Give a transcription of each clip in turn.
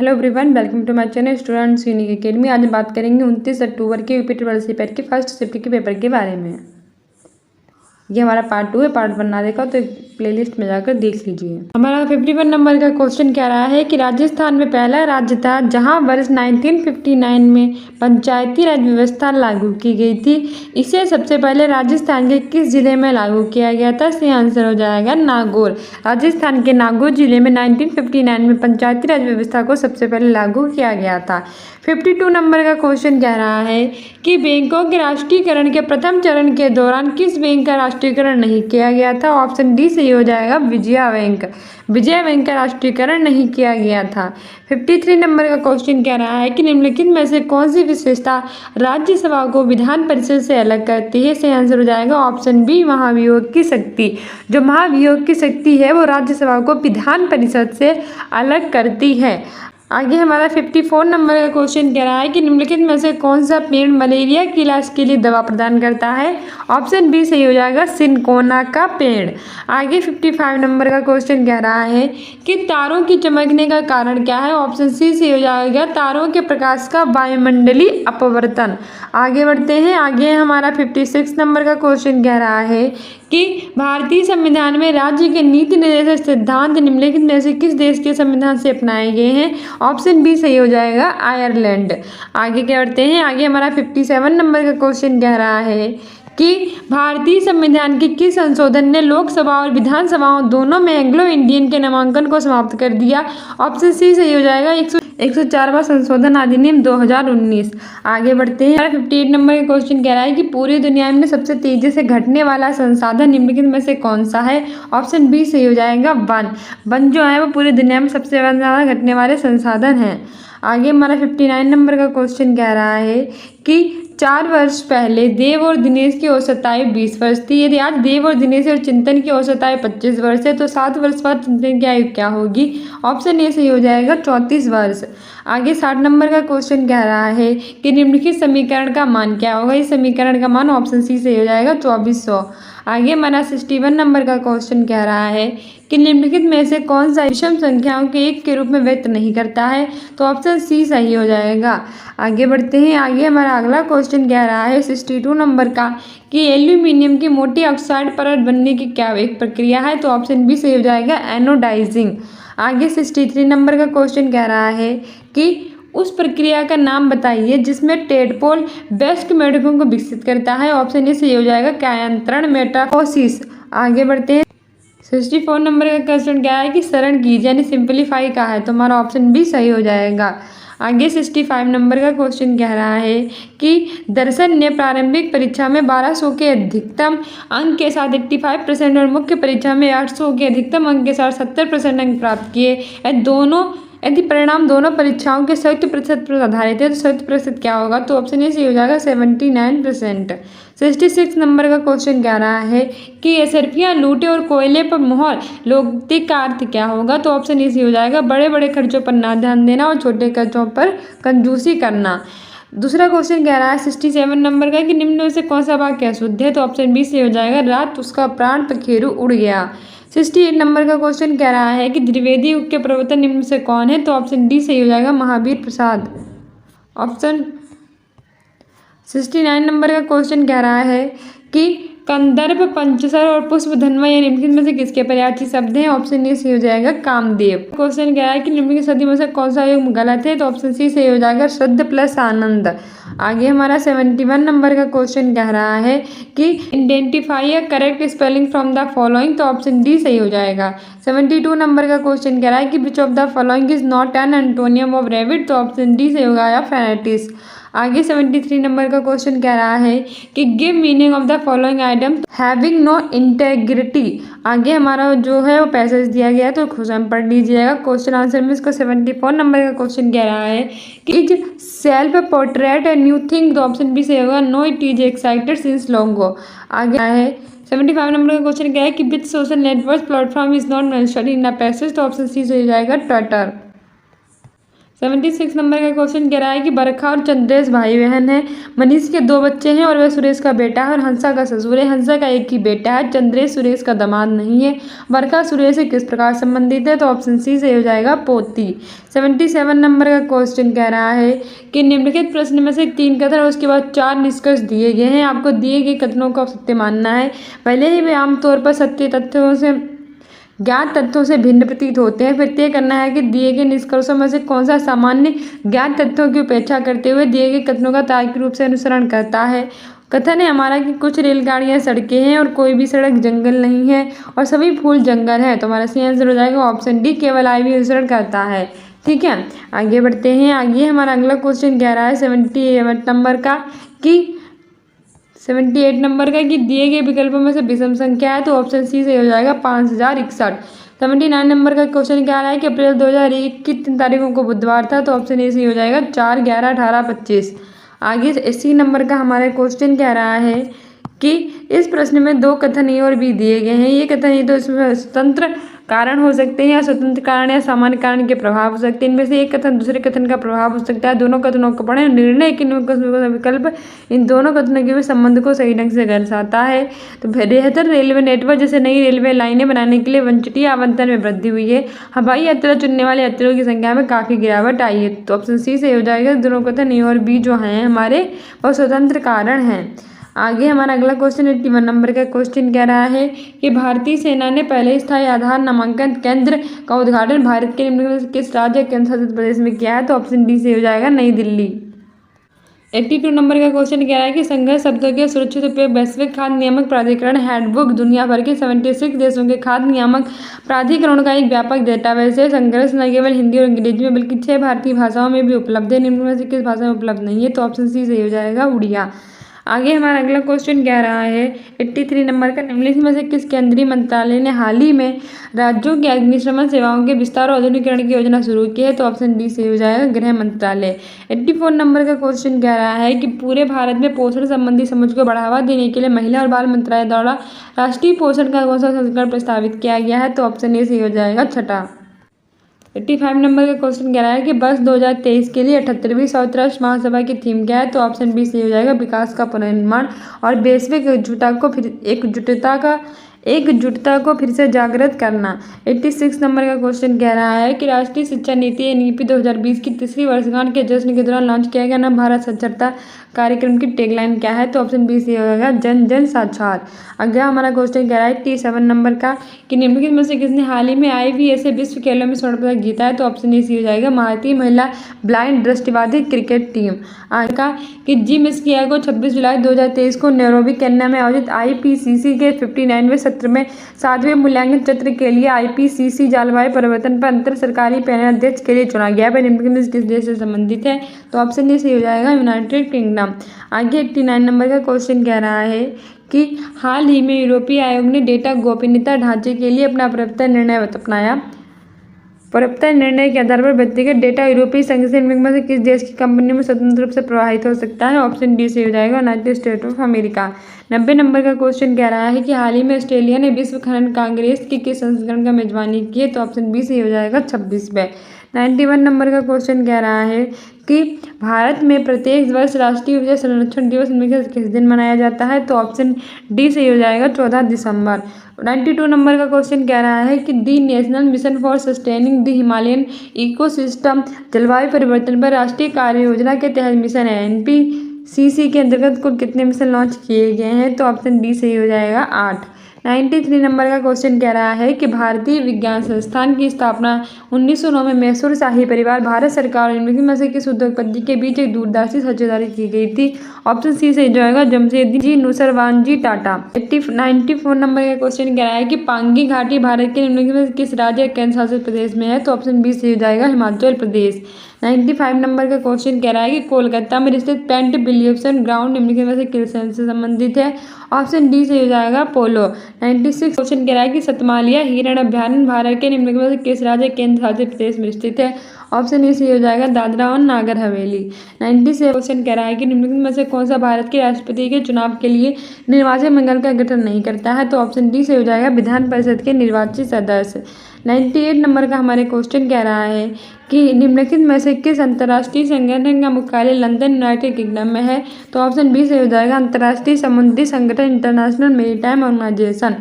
Hello everyone, welcome to my channel students unique academy. आज हम बात करेंगे 29 अक्टूबर के यूपी ट्रिपल सी पेट के फर्स्ट शिफ्ट के पेपर के बारे में। ये हमारा पार्ट 2 है। पार्ट 1 ना देखा तो प्लेलिस्ट में जाकर देख लीजिए। हमारा 51 नंबर का क्वेश्चन कह रहा है कि राजस्थान में पहला राज्य था जहां वर्ष 1959 में पंचायती राज व्यवस्था लागू की गई थी। इसे सबसे पहले राजस्थान के किस जिले में लागू किया गया था? इसका आंसर हो जाएगा नागौर। राजस्थान के नागौर जिले में 1959 में पंचायती राज व्यवस्था को सबसे पहले लागू किया गया था। 52 नंबर का क्वेश्चन कह रहा है कि बैंकों के राष्ट्रीयकरण के प्रथम चरण के दौरान किस बैंक का राष्ट्रीयकरण नहीं किया गया था? ऑप्शन डी सही हो जाएगा, विजया बैंक। विजया बैंक का राष्ट्रीयकरण नहीं किया गया था। 53 नंबर का क्वेश्चन कह रहा है कि निम्नलिखित में से कौन सी विशेषता राज्यसभा को विधान परिषद से अलग करती है? इसका आंसर हो जाएगा ऑप्शन बी, महाभियोग की शक्ति। जो महाभियोग की शक्ति है वो राज्यसभा को विधान परिषद से अलग करती है। आगे हमारा 54 नंबर का क्वेश्चन कह रहा है कि निम्नलिखित में से कौन सा पेड़ मलेरिया के इलाज के लिए दवा प्रदान करता है? ऑप्शन बी सही हो जाएगा, सिनकोना का पेड़। आगे 55 नंबर का क्वेश्चन कह रहा है कि तारों की चमकने का कारण क्या है? ऑप्शन सी सही हो जाएगा, तारों के प्रकाश का वायुमंडलीय अपवर्तन। आगे बढ़ते हैं। आगे हमारा 56 नंबर का क्वेश्चन कह रहा है कि भारतीय संविधान में राज्य के नीति निर्देशक सिद्धांत निम्नलिखित में से किस देश के संविधान से अपनाए गए हैं? ऑप्शन बी सही हो जाएगा, आयरलैंड। आगे क्या बढ़ते हैं। आगे हमारा 57 नंबर का क्वेश्चन कह रहा है कि भारतीय संविधान के किस संशोधन ने लोकसभा और विधानसभाओं दोनों में एंग्लो इंडियन के नामांकन को समाप्त कर दिया? ऑप्शन सी सही हो जाएगा, 104वां संशोधन अधिनियम 2019। आगे बढ़ते हैं। 58 नंबर का क्वेश्चन कह रहा है कि पूरी दुनिया में सबसे तेजी से घटने वाला संसाधन निम्नलिखित में से कौन सा है? ऑप्शन बी सही हो जाएगा, वन। वन जो है वो पूरी दुनिया में सबसे ज़्यादा घटने वाले संसाधन हैं। आगे हमारा 59 नंबर का क्वेश्चन कह रहा है कि 4 वर्ष पहले देव और दिनेश की औसत आयु 20 वर्ष थी। यदि आज देव और दिनेश और चिंतन की औसत आयु 25 वर्ष है तो 7 वर्ष बाद चिंतन की आयु क्या होगी? ऑप्शन ए सही हो जाएगा, 34 वर्ष। आगे 60 नंबर का क्वेश्चन कह रहा है कि निम्नलिखित समीकरण का मान क्या होगा? इस समीकरण का मान ऑप्शन सी सही हो जाएगा, 2400। आगे हमारा 61 नंबर का क्वेश्चन कह रहा है कि निम्नलिखित में से कौन सा विषम संख्याओं के एक के रूप में व्यक्त नहीं करता है? तो ऑप्शन सी सही हो जाएगा। आगे बढ़ते हैं। आगे हमारा अगला क्वेश्चन कह रहा है 62 नंबर का कि एल्यूमिनियम की मोटी ऑक्साइड परत बनने की क्या एक प्रक्रिया है? तो ऑप्शन बी सही हो जाएगा, एनोडाइजिंग। आगे 63 नंबर का क्वेश्चन कह रहा है कि उस प्रक्रिया का नाम बताइए जिसमें टेडपोल बेस्ट मेढकों को विकसित करता है? ऑप्शन ए सही हो जाएगा, कायांतरण, मेटाफोसिस। आगे बढ़ते हैं। 64 नंबर का क्वेश्चन क्या है कि सरल कीजिए यानी सिंपलीफाई का है, तो हमारा ऑप्शन बी सही हो जाएगा। आगे 65 नंबर का क्वेश्चन कह रहा है कि दर्शन ने प्रारंभिक परीक्षा में 1200 के अधिकतम अंक के साथ 85% और मुख्य परीक्षा में 800 के अधिकतम अंक के साथ 70% अंक प्राप्त किए। यदि परिणाम दोनों परीक्षाओं के संयुक्त प्रतिशत पर आधारित है तो संयुक्त प्रतिशत क्या होगा? तो ऑप्शन ए सही हो जाएगा, 79%। 66 नंबर का क्वेश्चन कह रहा है कि असरफियाँ लूटे और कोयले पर मोहर लोगती का अर्थ क्या होगा? तो ऑप्शन ए सही हो जाएगा, बड़े बड़े खर्चों पर ना ध्यान देना और छोटे खर्चों पर कंजूसी करना। दूसरा क्वेश्चन कह रहा है 67 नंबर का कि निम्न में से कौन सा वाक्य अशुद्ध है? तो ऑप्शन बी सही हो जाएगा, रात उसका प्राण पखेरु उड़ गया। 68 नंबर का क्वेश्चन कह रहा है कि द्विवेदी युग के प्रवर्तक निम्न से कौन है? तो ऑप्शन डी सही हो जाएगा, महावीर प्रसाद। ऑप्शन 69 नंबर का क्वेश्चन कह रहा है कि कंदर्प, पंचसर और पुष्पधन्वा ये निम्नलिखित में से किसके पर्यायवाची शब्द हैं? ऑप्शन ए सही हो जाएगा, कामदेव। क्वेश्चन कह रहा है कि निम्नलिखित सदी में से कौन सा योग गलत है? तो ऑप्शन सी सही हो जाएगा, श्रद्ध प्लस आनंद। आगे हमारा 71 नंबर का क्वेश्चन कह रहा है कि identify a correct spelling from the following, तो ऑप्शन डी सही हो जाएगा। 72 नंबर का क्वेश्चन कह रहा है कि which of the following is not an antonym of rabbit, तो ऑप्शन डी सही होगा, या फेनेटिस। आगे 73 नंबर का क्वेश्चन कह रहा है कि give meaning of the following item having no integrity. आगे हमारा जो है वो पैसेज दिया गया है तो क्वेश्चन पढ़ लीजिएगा। क्वेश्चन आंसर में इसको 74 नंबर का क्वेश्चन कह रहा है कि is self portrait a new thing, तो ऑप्शन बी सही होगा, no it is excited since long ago. आगे है 75 नंबर का क्वेश्चन क्या है कि which social network platform is not mentioned in the passage, तो ऑप्शन सी सही हो जाएगा, ट्विटर। 76 नंबर का क्वेश्चन कह रहा है कि बरखा और चंद्रेश भाई बहन है। मनीष के 2 बच्चे हैं और वह सुरेश का बेटा है और हंसा का ससुर है। हंसा का एक ही बेटा है। चंद्रेश सुरेश का दामाद नहीं है। बरखा सुरेश से किस प्रकार संबंधित है? तो ऑप्शन सी से हो जाएगा पोती। 77 नंबर का क्वेश्चन कह रहा है कि निम्नलिखित प्रश्न में से 3 कथन और उसके बाद 4 निष्कर्ष दिए गए हैं। आपको दिए गए कथनों को सत्य मानना है। भले ही वे आमतौर पर सत्य तथ्यों से ज्ञात तथ्यों से भिन्न प्रतीत होते हैं, फिर तय करना है कि दिए गए निष्कर्षों में से कौन सा सामान्य ज्ञात तथ्यों की उपेक्षा करते हुए दिए गए कथनों का तार्किक रूप से अनुसरण करता है। कथन है हमारा कि कुछ रेलगाड़ियां सड़कें हैं और कोई भी सड़क जंगल नहीं है और सभी फूल जंगल है। तो हमारा सही आंसर हो जाएगा ऑप्शन डी, केवल आई भी अनुसरण करता है। ठीक है, आगे बढ़ते हैं। आगे हमारा अगला क्वेश्चन कह रहा है 78 नंबर का कि दिए गए विकल्पों में से विषम संख्या है। तो ऑप्शन सी से हो जाएगा 5061। 79 नंबर का क्वेश्चन क्या रहा है कि अप्रैल 2001 की 3 तारीखों को बुधवार था। तो ऑप्शन ए से हो जाएगा 4, 11, 18, 25। आगे 80 नंबर का हमारा क्वेश्चन कह रहा है कि इस प्रश्न में 2 कथन ए और बी दिए गए हैं। ये कथन ये तो इसमें स्वतंत्र कारण हो सकते हैं या स्वतंत्र कारण या सामान्य कारण के प्रभाव हो सकते हैं। इनमें से एक कथन दूसरे कथन का प्रभाव हो सकता है। दोनों कथनों को पढ़ें। निर्णय के विकल्प इन दोनों कथनों के भी संबंध को सही ढंग से दर्शाता है। तो बेहतर रेलवे नेटवर्क जैसे नई रेलवे लाइनें बनाने के लिए वंचित आवंटन में वृद्धि हुई है। हवाई यात्रा चुनने वाले यात्रियों की संख्या में काफ़ी गिरावट आई है। तो ऑप्शन सी से हो जाएगा। दोनों कथन ए और बी जो हैं हमारे वो स्वतंत्र कारण हैं। आगे हमारा अगला क्वेश्चन 81 नंबर का क्वेश्चन कह रहा है कि भारतीय सेना ने पहले स्थायी आधार नामांकन केंद्र का उद्घाटन भारत के निम्न में से किस राज्य केंद्र शासित प्रदेश में किया है? तो ऑप्शन डी से हो जाएगा नई दिल्ली। 82 नंबर का क्वेश्चन कह रहा है कि संघ शब्दों के सुरक्षित उपयोग वैश्विक खाद्य नियामक प्राधिकरण हैंडबुक दुनिया भर के 76 देशों के खाद्य नियामक प्राधिकरण का एक व्यापक डेटाबेस है। संघर्ष न केवल हिंदी और अंग्रेजी में बल्कि 6 भारतीय भाषाओं में भी उपलब्ध है। निम्न में से किस भाषा में उपलब्ध नहीं है? तो ऑप्शन सी से हो जाएगा उड़िया। आगे हमारा अगला क्वेश्चन कह रहा है 83 नंबर का निम्नलिखित में से किस केंद्रीय मंत्रालय ने हाल ही में राज्यों की अग्निशमन सेवाओं के विस्तार और आधुनिकीकरण की योजना शुरू की है? तो ऑप्शन डी से हो जाएगा गृह मंत्रालय। 84 नंबर का क्वेश्चन कह रहा है कि पूरे भारत में पोषण संबंधी समझ को बढ़ावा देने के लिए महिला और बाल मंत्रालय द्वारा राष्ट्रीय पोषण का कौन सा संस्करण प्रस्तावित किया गया है? तो ऑप्शन ए से हो जाएगा 6। 85 नंबर का क्वेश्चन कह रहा है कि वर्ष 2023 के लिए 78वीं संयुक्त राष्ट्र महासभा की थीम क्या है? तो ऑप्शन बी से हो जाएगा विकास का पुनर्निर्माण और वैश्विक एकजुटता को फिर से जागृत करना। 86 नंबर का क्वेश्चन कह रहा है कि राष्ट्रीय शिक्षा नीति NEP 2020 की 3री वर्षगांठ के जश्न के दौरान लॉन्च किया गया नव भारत साक्षरता कार्यक्रम की टैगलाइन क्या है? तो ऑप्शन बी से होगा जन जन साक्षर। अगला हमारा क्वेश्चन कह रहा है 87 नंबर का कि निम्नलिखित में से किसने हाल ही में IBA विश्व खेलों में स्वर्ण पदक जीता है? तो ऑप्शन ए सी हो जाएगा भारतीय महिला ब्लाइंड दृष्टिबाधित क्रिकेट टीम। आगे का कि जिम स्किया को 26 जुलाई 2023 को नैरोबी केन्या में आयोजित IPCC के 59वें सत्र में 7वें मूल्यांकन सत्र के लिए IPCC जलवायु परिवर्तन पर अंतर सरकारी पैनल अध्यक्ष के लिए चुना गया है। निम्नलिखित में किस देश से संबंधित है? तो ऑप्शन ए से हो जाएगा यूनाइटेड किंगडम। आगे 89 नंबर का क्वेश्चन कह रहा है कि हाल ही में यूरोपीय आयोग ने डेटा गोपनीयता ढांचे के लिए अपना प्रवक्ता निर्णय अपनाया। प्रवक्ता निर्णय के आधार पर व्यक्तिगत डेटा यूरोपीय संघ से निम्नलिखित में से किस देश की कंपनी में स्वतंत्र रूप से प्रवाहित हो सकता है? ऑप्शन डी से हो जाएगा United state of America. 90 number का क्वेश्चन कह रहा है कि हाल ही में ऑस्ट्रेलिया ने विश्व खनन कांग्रेस की किस संस्करण का मेजबानी की है? तो ऑप्शन बी से हो जाएगा 26वें। 91 नंबर का क्वेश्चन कह रहा है कि भारत में प्रत्येक वर्ष राष्ट्रीय ऊर्जा संरक्षण दिवस में किस दिन मनाया जाता है? तो ऑप्शन डी से हो जाएगा 14 दिसंबर। 92 नंबर का क्वेश्चन कह रहा है कि the national mission for sustaining the Himalayan ecosystem जलवायु परिवर्तन पर राष्ट्रीय कार्य योजना के तहत मिशन है NPCC के अंतर्गत कुल कितने मिशन लॉन्च किए गए हैं? तो ऑप्शन डी से हो जाएगा 8। 93 नंबर का क्वेश्चन कह रहा है कि भारतीय विज्ञान संस्थान की स्थापना 1909 में मैसूर शाही परिवार भारत सरकार और निम्नलिखित में से किस उद्योगपति के बीच एक दूरदर्शी साझेदारी की गई थी? ऑप्शन सी से जाएगा जमशेदजी नुसरवानजी टाटा। 94 नंबर का क्वेश्चन कह रहा है कि पांगी घाटी भारत के निम्नलिखित में किस राज्य केंद्र शासित प्रदेश में है? तो ऑप्शन बी से हो जाएगा हिमाचल प्रदेश। 95 नंबर का क्वेश्चन कह रहा है कि कोलकाता में स्थित पेंट बिलियप्सन ग्राउंड निम्नलिखित में से किस शहर से संबंधित है? ऑप्शन डी से हो जाएगा पोलो। 96 क्वेश्चन कह रहा है कि सतमालिया हिरण अभ्यारण्य भारत के निम्नलिखित में से किस राज्य केंद्र शासित प्रदेश में स्थित है? ऑप्शन ए सही हो जाएगा दादरा और नागर हवेली। 90 से क्वेश्चन कह रहा है कि निम्नलिखित में से कौन सा भारत के राष्ट्रपति के चुनाव के लिए निर्वाचन मंडल का गठन नहीं करता है, तो ऑप्शन डी सही हो जाएगा विधान परिषद के निर्वाचित सदस्य। 98 नंबर का हमारे क्वेश्चन कह रहा है कि निम्नलिखित में से किस अंतर्राष्ट्रीय संगठन का मुख्यालय लंदन यूनाइटेड किंगडम में है, तो ऑप्शन बी सही हो जाएगा अंतर्राष्ट्रीय समुद्री संगठन इंटरनेशनल मैरीटाइम ऑर्गेनाइजेशन।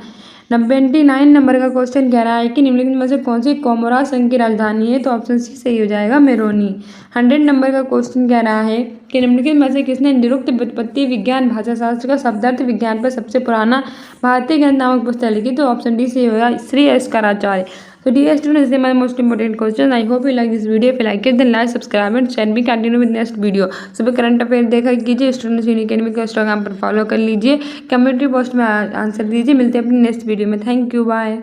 99 नंबर का क्वेश्चन कह रहा है कि निम्नलिखित में से कौन सी कोमोरा संघ की राजधानी है, तो ऑप्शन सी सही हो जाएगा मेरोनी। 100 नंबर का क्वेश्चन कह रहा है कि निम्नलिखित में से किसने निरुक्त व्युत्पत्ति विज्ञान भाषाशास्त्र का शब्दार्थ विज्ञान पर सबसे पुराना भारतीय ग्रंथ नामक पुस्तक लिखी, तो ऑप्शन डी सही होगा Shri एस्कराचार्य। So dear students, these are my most important questions. I hope you like this video. If you like it, then like, subscribe and share. We continue with next video. सभी current affair देखा कीजिए, students unique academy को Instagram पर follow कर लीजिए, commentary post में answer दीजिए। मिलते हैं अपनी नेक्स्ट वीडियो में। Thank you, bye.